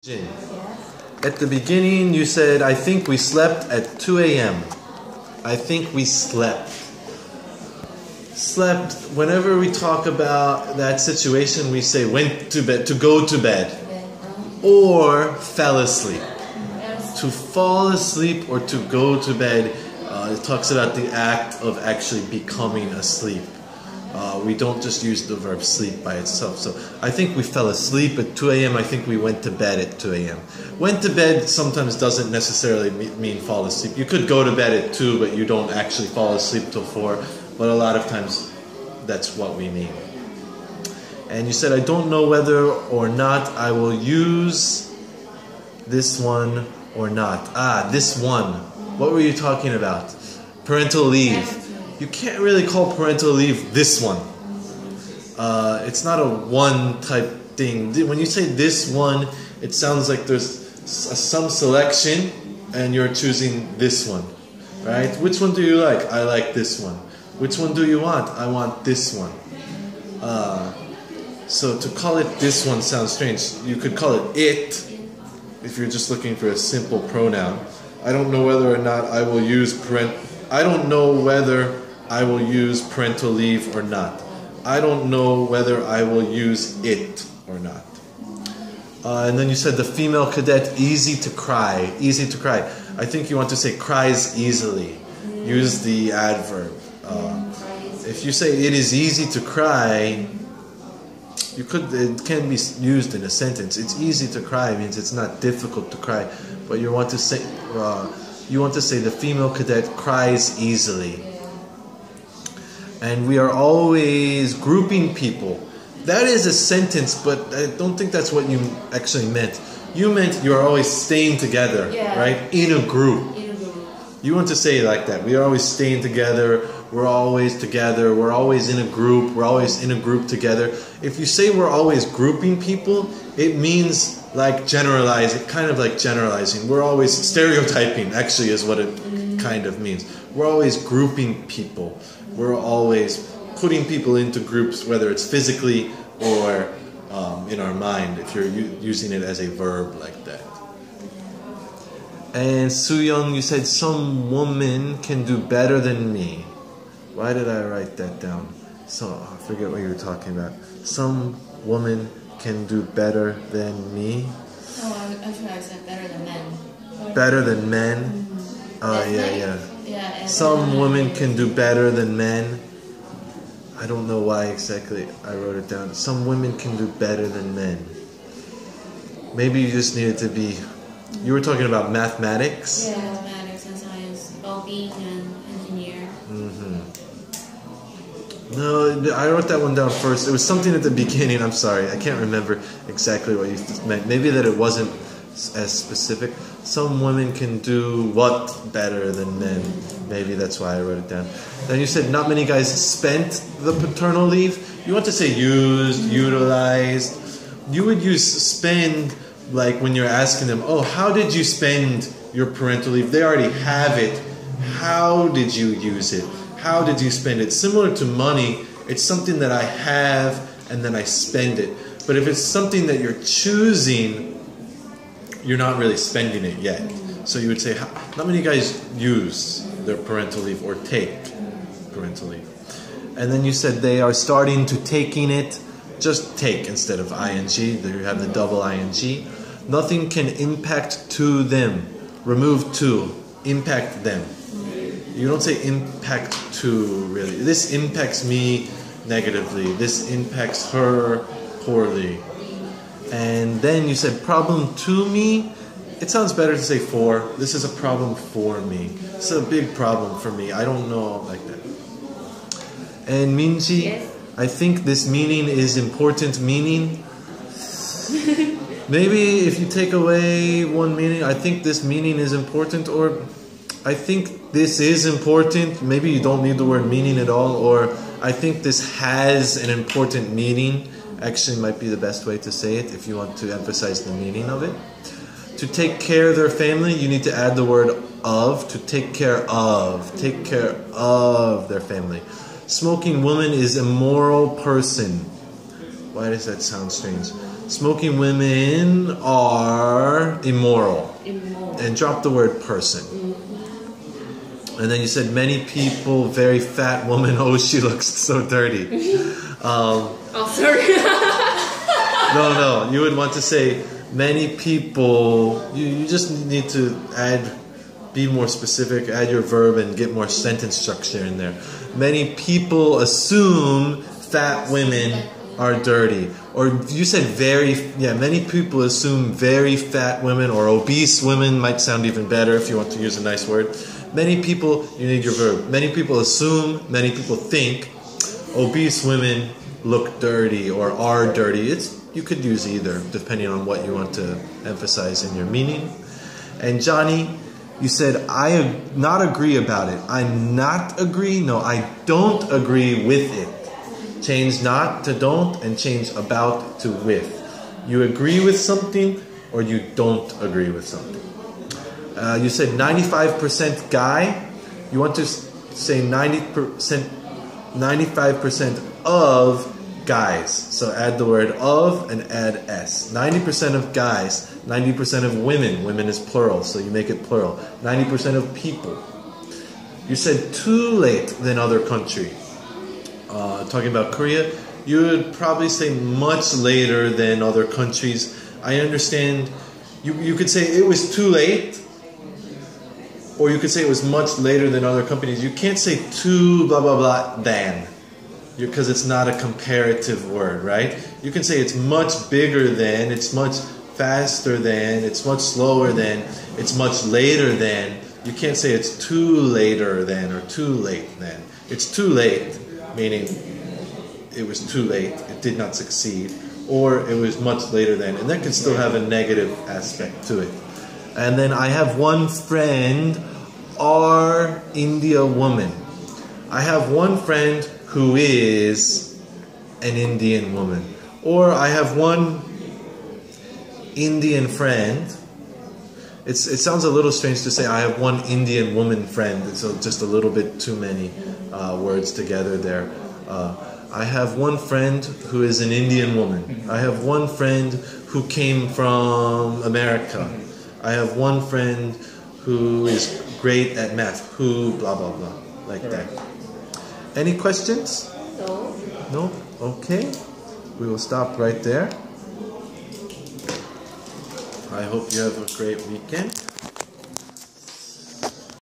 At the beginning, you said, I think we slept at 2 a.m. I think we slept. Slept, whenever we talk about that situation, we say went to bed, to go to bed, or fell asleep. To fall asleep or to go to bed, it talks about the act of actually becoming asleep. We don't just use the verb sleep by itself. So I think we fell asleep at 2 a.m. I think we went to bed at 2 a.m. Went to bed sometimes doesn't necessarily mean fall asleep. You could go to bed at 2, but you don't actually fall asleep till 4. But a lot of times that's what we mean. And you said, I don't know whether or not I will use this one or not. This one. What were you talking about? Parental leave. You can't really call parental leave this one. It's not a one type thing. When you say this one, it sounds like there's some selection and you're choosing this one, right? Which one do you like? I like this one. Which one do you want? I want this one. So to call it this one sounds strange. You could call it it if you're just looking for a simple pronoun. I don't know whether or not I will use parental leave or not. I don't know whether I will use it or not. And then you said the female cadet, easy to cry. Easy to cry. I think you want to say cries easily. Use the adverb. If you say it is easy to cry, it can be used in a sentence. It's easy to cry means it's not difficult to cry, but you want to say the female cadet cries easily. And we are always grouping people. That is a sentence, but I don't think that's what you actually meant. You meant you are always staying together, right? In a group. You want to say it like that. We are always staying together. We're always together. We're always in a group. We're always in a group together. If you say we're always grouping people, it means like generalizing, kind of like generalizing. We're always stereotyping, actually, is what it kind of means. We're always grouping people. We're always putting people into groups, whether it's physically or in our mind, if you're using it as a verb like that. And Soo-young, you said some woman can do better than me. Why did I write that down? So I forget what you were talking about. Some woman can do better than me. Oh, actually I said better than men. Better than men? Yeah. Some women can do better than men. I don't know why exactly I wrote it down. Some women can do better than men. Maybe you just needed to be... You were talking about mathematics? Yeah, mathematics and science. Well-being and engineer. No, I wrote that one down first. It was something at the beginning. I'm sorry. I can't remember exactly what you meant. Maybe that it wasn't as specific. Some women can do what better than men. Maybe that's why I wrote it down. Then you said not many guys spent the paternal leave. You want to say used, utilized. You would use spend like when you're asking them, oh, how did you spend your parental leave? They already have it. How did you use it? How did you spend it? Similar to money, it's something that I have and then I spend it. But if it's something that you're choosing, you're not really spending it yet. So you would say, not many guys use their parental leave or take parental leave. And then you said they are starting to taking it. Just take instead of ing. There you have the double ing. Nothing can impact to them. Remove to. Impact them. You don't say impact to, really. This impacts me negatively. This impacts her poorly. And then you said problem to me. It sounds better to say for. This is a problem for me. This is a big problem for me. I don't know like that. And Minji, yes. I think this meaning is important meaning. Maybe if you take away one meaning, I think this meaning is important, or I think this is important. Maybe you don't need the word meaning at all, or I think this has an important meaning. Actually might be the best way to say it if you want to emphasize the meaning of it. To take care of their family, you need to add the word of. To take care of. Take care of their family. Smoking woman is a immoral person. Why does that sound strange? Smoking women are immoral. Immoral. And drop the word person. And then you said many people, very fat woman, oh, she looks so dirty. Oh, sorry. No, you would want to say many people, you just need to be more specific, add your verb and get more sentence structure in there. Many people assume fat women are dirty. Or you said many people assume very fat women, or obese women might sound even better if you want to use a nice word. Many people, you need your verb. Many people assume, many people think obese women look dirty or are dirty. You could use either, depending on what you want to emphasize in your meaning. And Johnny, you said, I not agree about it. I not agree? No, I don't agree with it. Change not to don't and change about to with. You agree with something or you don't agree with something. You said 95% guy. You want to say 95% of guys. So add the word of and add s. 90% of guys, 90% of women. Women is plural, so you make it plural. 90% of people. You said too late than other country. Talking about Korea, you would probably say much later than other countries. I understand. You could say it was too late, or you could say it was much later than other companies. You can't say too blah blah blah than, because it's not a comparative word, right? You can say it's much bigger than, it's much faster than, it's much slower than, it's much later than. You can't say it's too later than or too late than. It's too late, meaning it was too late, it did not succeed, or it was much later than, and that can still have a negative aspect to it. And then I have one friend, our India woman. I have one friend who is an Indian woman. Or I have one Indian friend. It sounds a little strange to say I have one Indian woman friend. It's just a little bit too many words together there. I have one friend who is an Indian woman. I have one friend who came from America. I have one friend who is great at math. Who, blah, blah, blah. Like that. Any questions? No. No? Okay. We will stop right there. I hope you have a great weekend.